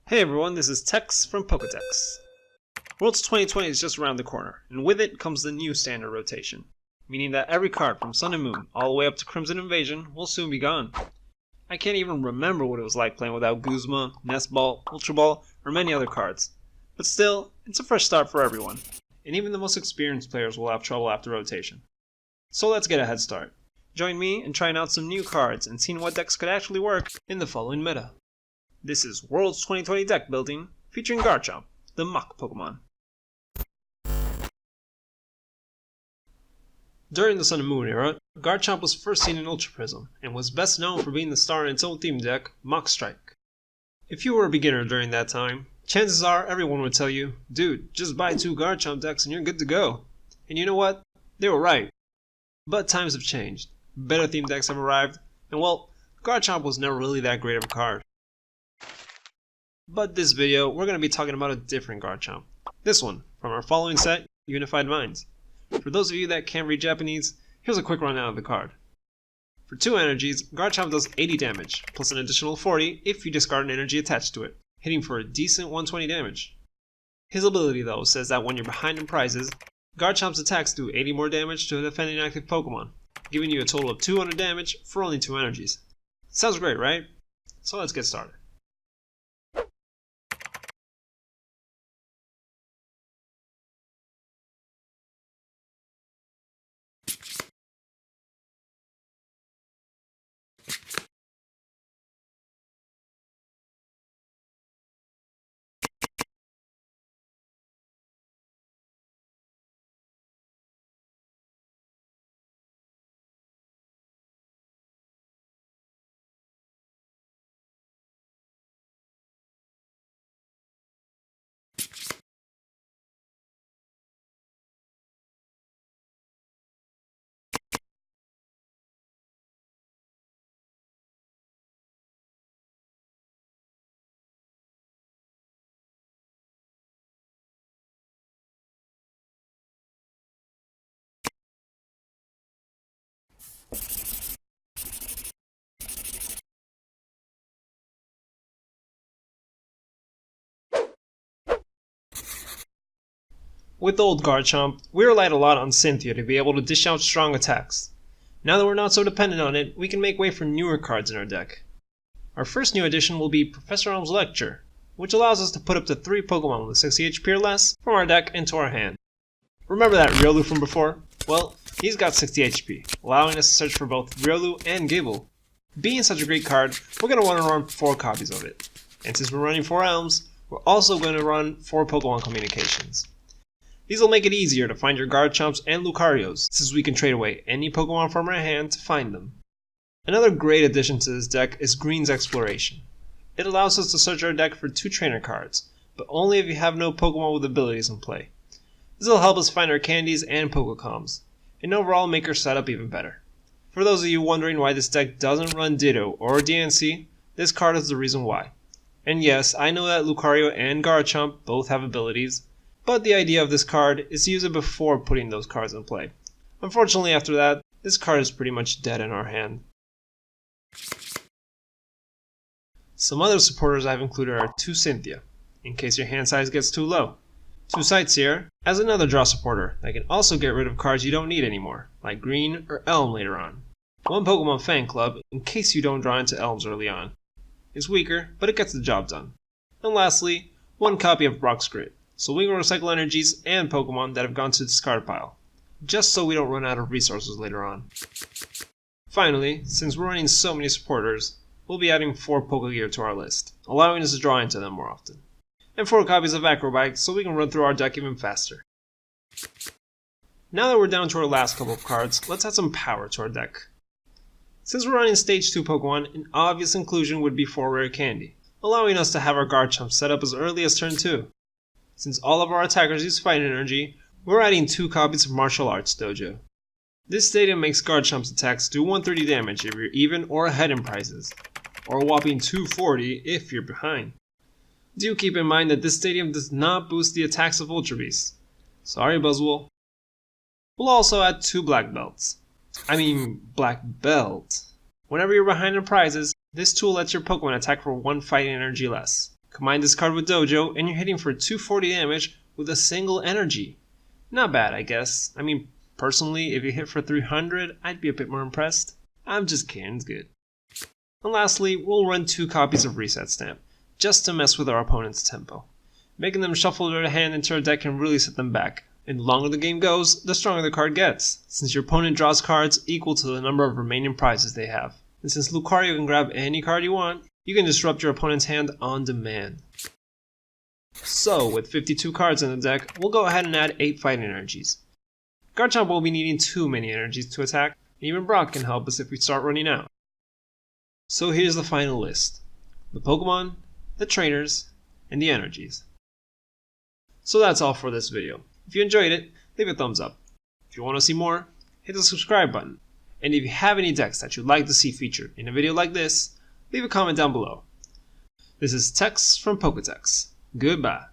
Hey everyone, this is Tex from PokéTex. Worlds 2020 is just around the corner, and with it comes the new standard rotation, meaning that every card from Sun and Moon all the way up to Crimson Invasion will soon be gone. I can't even remember what it was like playing without Guzma, Nest Ball, Ultra Ball, or many other cards. But still, it's a fresh start for everyone, and even the most experienced players will have trouble after rotation. So let's get a head start. Join me in trying out some new cards and seeing what decks could actually work in the following meta. This is Worlds 2020 deck building featuring Garchomp, the Mach Pokemon. During the Sun and Moon era, Garchomp was first seen in Ultra Prism, and was best known for being the star in its own theme deck, Mach Strike. If you were a beginner during that time, chances are everyone would tell you, dude, just buy 2 Garchomp decks and you're good to go. And you know what? They were right. But times have changed, better theme decks have arrived, and well, Garchomp was never really that great of a card. But this video, we're going to be talking about a different Garchomp. This one, from our following set, Unified Minds. For those of you that can't read Japanese, here's a quick rundown of the card. For 2 energies, Garchomp does 80 damage, plus an additional 40 if you discard an energy attached to it, hitting for a decent 120 damage. His ability though says that when you're behind in prizes, Garchomp's attacks do 80 more damage to a defending active Pokemon, giving you a total of 200 damage for only 2 energies. Sounds great, right? So let's get started. With old Garchomp, we relied a lot on Cynthia to be able to dish out strong attacks. Now that we're not so dependent on it, we can make way for newer cards in our deck. Our first new addition will be Professor Elm's Lecture, which allows us to put up to 3 Pokemon with 60 HP or less from our deck into our hand. Remember that Riolu from before? Well, he's got 60 HP, allowing us to search for both Riolu and Gible. Being such a great card, we're going to want to run 4 copies of it. And since we're running 4 Elms, we're also going to run 4 Pokemon Communications. These will make it easier to find your Garchomps and Lucarios, since we can trade away any Pokemon from our hand to find them. Another great addition to this deck is Green's Exploration. It allows us to search our deck for 2 trainer cards, but only if you have no Pokemon with abilities in play. This will help us find our candies and Pokecoms, and overall make our setup even better. For those of you wondering why this deck doesn't run Ditto or DNC, this card is the reason why. And yes, I know that Lucario and Garchomp both have abilities, but the idea of this card is to use it before putting those cards in play. Unfortunately after that, this card is pretty much dead in our hand. Some other supporters I've included are 2 Cynthia, in case your hand size gets too low. 2 Sightseer, as another draw supporter that can also get rid of cards you don't need anymore, like Green or Elm later on. 1 Pokemon Fan Club, in case you don't draw into Elms early on. It's weaker, but it gets the job done. And lastly, 1 copy of Brock's Grid, so we can recycle energies and Pokemon that have gone to the discard pile, just so we don't run out of resources later on. Finally, since we're running so many supporters, we'll be adding 4 Pokegear to our list, allowing us to draw into them more often. And 4 copies of Acro Bike so we can run through our deck even faster. Now that we're down to our last couple of cards, let's add some power to our deck. Since we're running Stage 2 Pokemon, an obvious inclusion would be 4 Rare Candy, allowing us to have our Garchomp set up as early as turn 2. Since all of our attackers use fighting energy, we're adding 2 copies of Martial Arts Dojo. This stadium makes Garchomp's attacks do 130 damage if you're even or ahead in prizes, or a whopping 240 if you're behind. Do keep in mind that this stadium does not boost the attacks of Ultra Beasts. Sorry Buzzwole. We'll also add 2 Black Belts. Black Belt. Whenever you're behind in prizes, this tool lets your Pokemon attack for 1 fighting energy less, Combine this card with Dojo and you're hitting for 240 damage with a single energy. Not bad, I guess. I mean, personally, if you hit for 300, I'd be a bit more impressed. I'm just kidding, it's good. And lastly, we'll run 2 copies of Reset Stamp, just to mess with our opponent's tempo. Making them shuffle their hand into our deck can really set them back. And the longer the game goes, the stronger the card gets, since your opponent draws cards equal to the number of remaining prizes they have. And since Lucario can grab any card you want, you can disrupt your opponent's hand on demand. So, with 52 cards in the deck, we'll go ahead and add 8 fighting energies. Garchomp will be needing too many energies to attack, and even Brock can help us if we start running out. So here's the final list. The Pokemon, the trainers, and the energies. So that's all for this video. If you enjoyed it, leave a thumbs up. If you want to see more, hit the subscribe button. And if you have any decks that you'd like to see featured in a video like this, leave a comment down below. This is Tex from PokéTex. Goodbye.